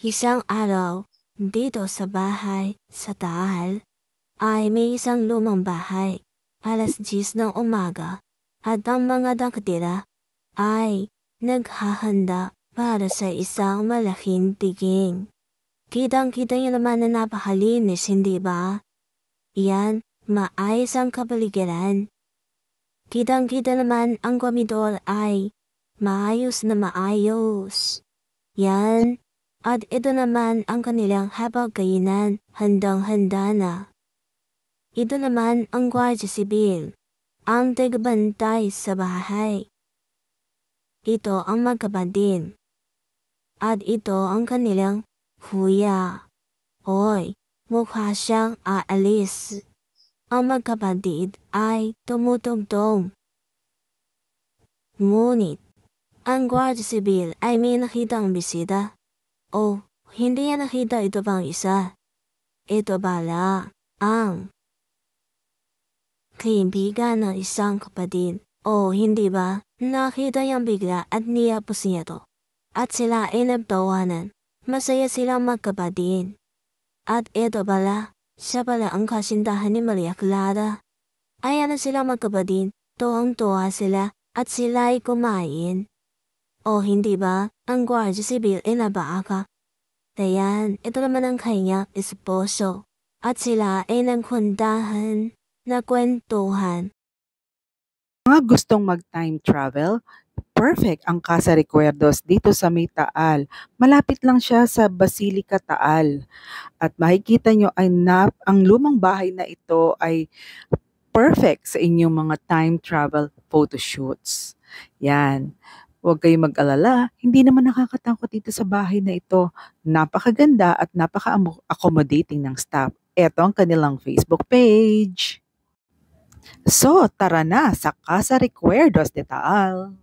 Isang araw, dito sa bahay, sa Taal, ay may isang lumang bahay. Alas 10 ng umaga, at ang mga nakatira ay naghahanda para sa isang malaking tiging. Kitang-kita niyo naman na napakalinis, hindi ba? Iyan, maayos ang kapaligiran. Kitang-kita naman ang komedor ay maayos na maayos. Yan. At ito naman ang kanilang hapagkainan, handang-handa na. Ito naman ang Gwardiya Sibil, ang tagbantay sa bahay. Ito ang magkapatid. At ito ang kanilang kuya. Hoy, mukha siyang aalis. Ang magkapatid ay tumutugtog. Ngunit, ang Gwardiya Sibil ay may nakitang bisita. Oh, hindi niya nakita ito pang isa. Ito pala ang kaibigan ng isang kapatid. Oh, hindi ba? Nakita niyang bigla at niyapos niya to. At sila ay nagtawanan. Masaya silang magkapatid. At ito pala, siya pala ang kasintahan ni Maria Clara. Ayan na sila magkapatid, tuwang-tuwa sila at sila ay kumain. Oh, hindi ba? Ang Gwardiya Sibil ay nabaaka. Ayan, ito naman ang kanyang esposo. At sila ay nagkundahan na kwentuhan. Mga gustong mag-time travel, perfect ang Casa Recuerdos dito sa May Taal. Malapit lang siya sa Basilica Taal. At makikita nyo ay ang lumang bahay na ito ay perfect sa inyong mga time travel photoshoots. Yan. Huwag kayong mag-alala, hindi naman nakakatakot dito sa bahay na ito. Napakaganda at napaka-accommodating ng staff. Ito ang kanilang Facebook page. So, tara na sa Casa Recuerdos de Taal.